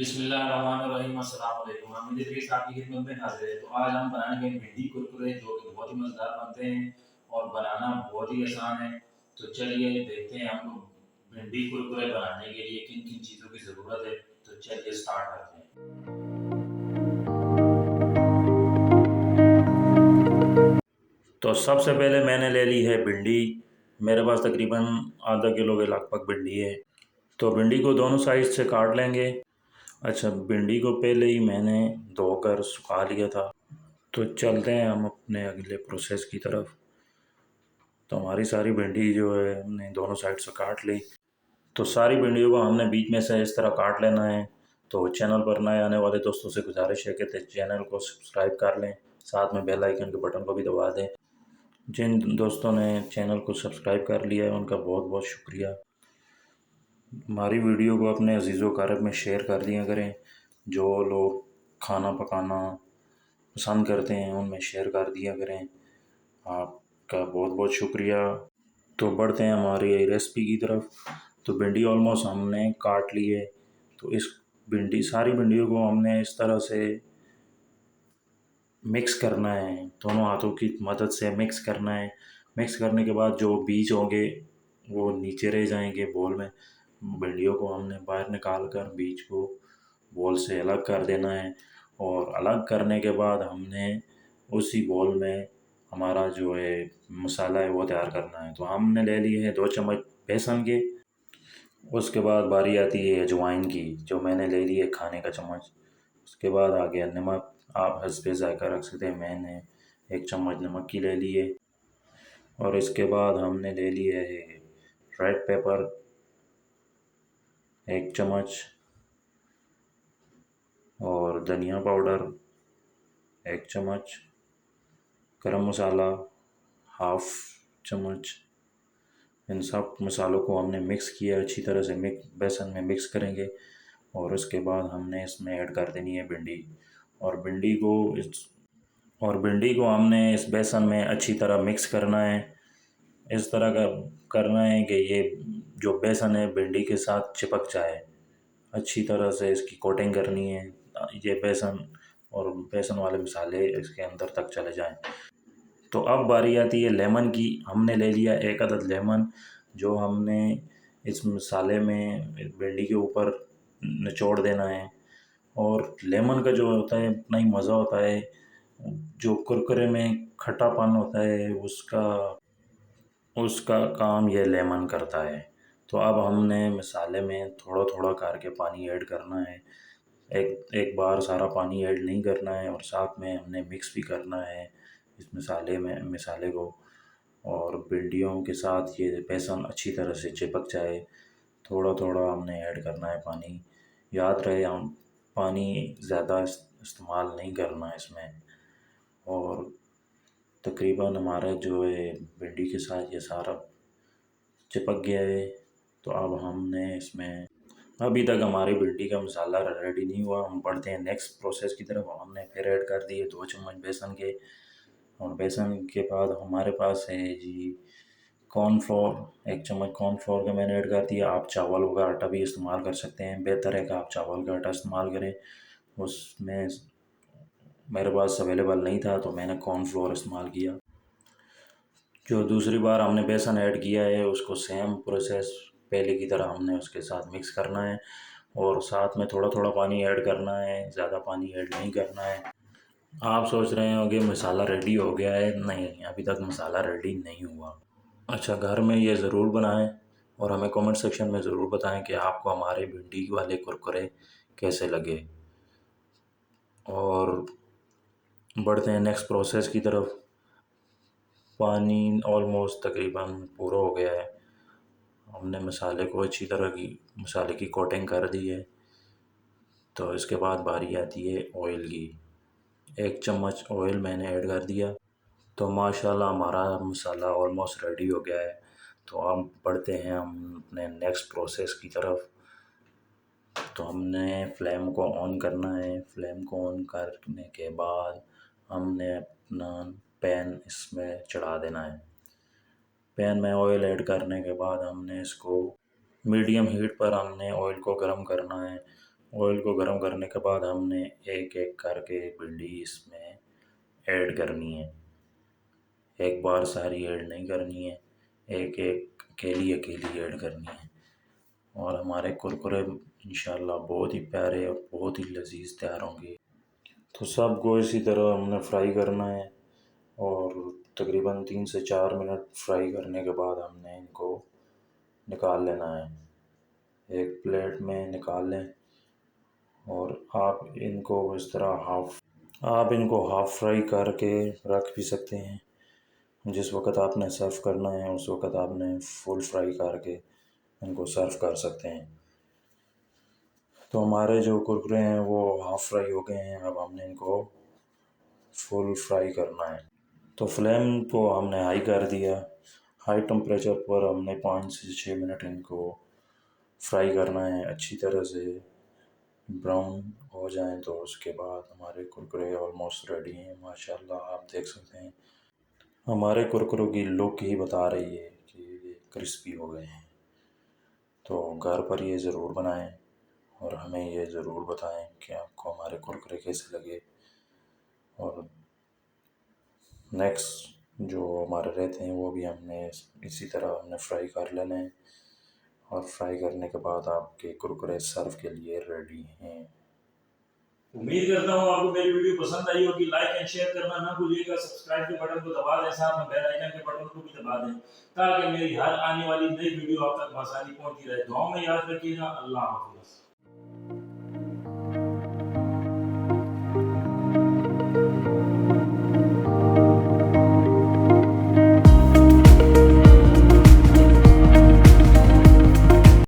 बिस्मिल्लाहिर्रहमानिर्रहीम अस्सलाम वालेकुम। हम मेरे साथ आपकी खिदमत में हाज़िर है। तो आज हम बनाएँगे भिंडी कुरकुरे जो कि बहुत ही मज़ेदार बनते हैं और बनाना बहुत ही आसान है। तो चलिए देखते हैं हम भिंडी कुरकुरे बनाने के लिए किन-किन चीज़ों की ज़रूरत है। तो चलिए स्टार्ट करते हैं। तो सबसे पहले मैंने ले ली है भिंडी। मेरे पास तकरीबन आधा किलो के लगभग भिंडी है। तो भिंडी को दोनों साइड से काट लेंगे। अच्छा, भिंडी को पहले ही मैंने धोकर सुखा लिया था। तो चलते हैं हम अपने अगले प्रोसेस की तरफ। तो हमारी सारी भिंडी जो है हमने दोनों साइड से काट ली। तो सारी भिंडियों को हमने बीच में से इस तरह काट लेना है। तो चैनल पर नए आने वाले दोस्तों से गुजारिश है कि चैनल को सब्सक्राइब कर लें, साथ में बेल आइकन के बटन को भी दबा दें। जिन दोस्तों ने चैनल को सब्सक्राइब कर लिया है उनका बहुत बहुत शुक्रिया। हमारी वीडियो को अपने अजीज़ व अक़ारिब में शेयर कर दिया करें। जो लोग खाना पकाना पसंद करते हैं उनमें शेयर कर दिया करें। आपका बहुत बहुत शुक्रिया। तो बढ़ते हैं हमारी रेसिपी की तरफ। तो भिंडी ऑलमोस्ट हमने काट ली है। तो इस सारी भिंडियों को हमने इस तरह से मिक्स करना है, दोनों हाथों की मदद से मिक्स करना है। मिक्स करने के बाद जो बीज होंगे वो नीचे रह जाएंगे बोल में। भिंडियों को हमने बाहर निकाल कर बीज को बोल से अलग कर देना है। और अलग करने के बाद हमने उसी बोल में हमारा जो है मसाला है वो तैयार करना है। तो हमने ले लिए हैं 2 चम्मच बेसन के। उसके बाद बारी आती है अजवाइन की, जो मैंने ले ली है खाने का चम्मच। उसके बाद आ गया नमक, आप हस्बे ज़ायक़ा रख सकते हैं। मैंने 1 चम्मच नमक की ले ली है। और इसके बाद हमने ले लिया है रेड पेपर 1 चम्मच और धनिया पाउडर 1 चम्मच, गरम मसाला हाफ़ चम्मच। इन सब मसालों को हमने मिक्स किया अच्छी तरह से। बेसन में मिक्स करेंगे और उसके बाद हमने इसमें ऐड कर देनी है भिंडी। और भिंडी को हमने इस बेसन में अच्छी तरह मिक्स करना है। इस तरह का करना है कि ये जो बेसन है भिंडी के साथ चिपक जाए। अच्छी तरह से इसकी कोटिंग करनी है, ये बेसन और बेसन वाले मसाले इसके अंदर तक चले जाएं। तो अब बारी आती है लेमन की। हमने ले लिया 1 अदद लेमन, जो हमने इस मसाले में भिंडी के ऊपर निचोड़ देना है। और लेमन का जो होता है इतना ही मज़ा होता है। जो कुरकुरे में खट्टापन होता है उसका काम ये लेमन करता है। तो अब हमने मसाले में थोड़ा थोड़ा करके पानी ऐड करना है। एक एक बार सारा पानी ऐड नहीं करना है। और साथ में हमने मिक्स भी करना है इस मसाले को। और भिंडियों के साथ ये बेसन अच्छी तरह से चिपक जाए। थोड़ा थोड़ा हमने ऐड करना है पानी। याद रहे हम पानी ज़्यादा इस्तेमाल नहीं करना है इसमें। और तकरीबन हमारा जो है भिंडी के साथ ये सारा चिपक गया है। तो अब हमने इसमें अभी तक हमारी भिंडी का मसाला रेडी नहीं हुआ। हम बढ़ते हैं नेक्स्ट प्रोसेस की तरफ। हमने फिर ऐड कर दिए 2 चम्मच बेसन के। और बेसन के बाद हमारे पास है जी कॉर्नफ्लोर। 1 चम्मच कॉर्नफ्लोर का मैंने ऐड कर दिया। आप चावल का आटा भी इस्तेमाल कर सकते हैं, बेहतर है कि आप चावल का आटा इस्तेमाल करें। उसमें मेरे पास अवेलेबल नहीं था तो मैंने कॉर्नफ्लोर इस्तेमाल किया। जो दूसरी बार हमने बेसन ऐड किया है उसको सेम प्रोसेस पहले की तरह हमने उसके साथ मिक्स करना है। और साथ में थोड़ा थोड़ा पानी ऐड करना है, ज़्यादा पानी ऐड नहीं करना है। आप सोच रहे होंगे मसाला रेडी हो गया है। नहीं, अभी तक मसाला रेडी नहीं हुआ। अच्छा, घर में ये ज़रूर बनाएं और हमें कमेंट सेक्शन में ज़रूर बताएं कि आपको हमारे भिंडी वाले कुरकुरे कैसे लगे। और बढ़ते हैं नेक्स्ट प्रोसेस की तरफ। पानी ऑलमोस्ट तकरीबन पूरा हो गया है। हमने मसाले की कोटिंग कर दी है। तो इसके बाद बारी आती है ऑयल की। 1 चम्मच ऑयल मैंने ऐड कर दिया। तो माशाल्लाह हमारा मसाला ऑलमोस्ट रेडी हो गया है। तो अब बढ़ते हैं हम अपने नेक्स्ट प्रोसेस की तरफ। तो हमने फ्लेम को ऑन करना है। फ्लेम को ऑन करने के बाद हमने अपना पैन इसमें चढ़ा देना है। पैन में ऑयल ऐड करने के बाद हमने इसको मीडियम हीट पर हमने ऑयल को गर्म करना है। ऑयल को गर्म करने के बाद हमने एक एक करके भिंडी इसमें ऐड करनी है। एक बार सारी ऐड नहीं करनी है, एक एक अकेली अकेली ऐड करनी है। और हमारे कुरकुरे इंशाल्लाह बहुत ही प्यारे और बहुत ही लजीज तैयार होंगे। तो सबको इसी तरह हमने फ्राई करना है और तकरीबन 3 से 4 मिनट फ्राई करने के बाद हमने इनको निकाल लेना है। एक प्लेट में निकाल लें और आप इनको इस तरह हाफ फ्राई करके रख भी सकते हैं। जिस वक़्त आपने सर्व करना है उस वक़्त आपने फुल फ्राई करके इनको सर्व कर सकते हैं। तो हमारे जो कुरकुरे हैं वो हाफ फ्राई हो गए हैं, अब हमने इनको फुल फ्राई करना है। तो फ्लेम को हमने हाई कर दिया। हाई टेम्परेचर पर हमने 5 से 6 मिनट इनको फ्राई करना है अच्छी तरह से ब्राउन हो जाएं। तो उसके बाद हमारे कुरकुरे ऑलमोस्ट रेडी हैं। माशाल्लाह आप देख सकते हैं हमारे कुरकुरों की लुक ही बता रही है कि ये क्रिस्पी हो गए हैं। तो घर पर ये ज़रूर बनाएं और हमें ये ज़रूर बताएं कि आपको हमारे कुरकुरे कैसे लगे। और नेक्स्ट जो हमारे रहते हैं वो भी हमने इसी तरह हमने फ्राई कर लेने हैं और फ्राई करने के बाद आपके कुरकुरे सर्व के लिए रेडी हैं। उम्मीद करता हूँ आपको मेरी वीडियो पसंद आई होगी। लाइक एंड शेयर करना ना भूलिएगा। सब्सक्राइब के बटन को दबा दें, साथ में बेल आइकन के बटन को भी दबा दें ताकि मेरी हर आने वाली नई वीडियो आप तक आसानी पहुंचती रहे। दुआ में याद रखिएगा। अल्लाह हाफिज़।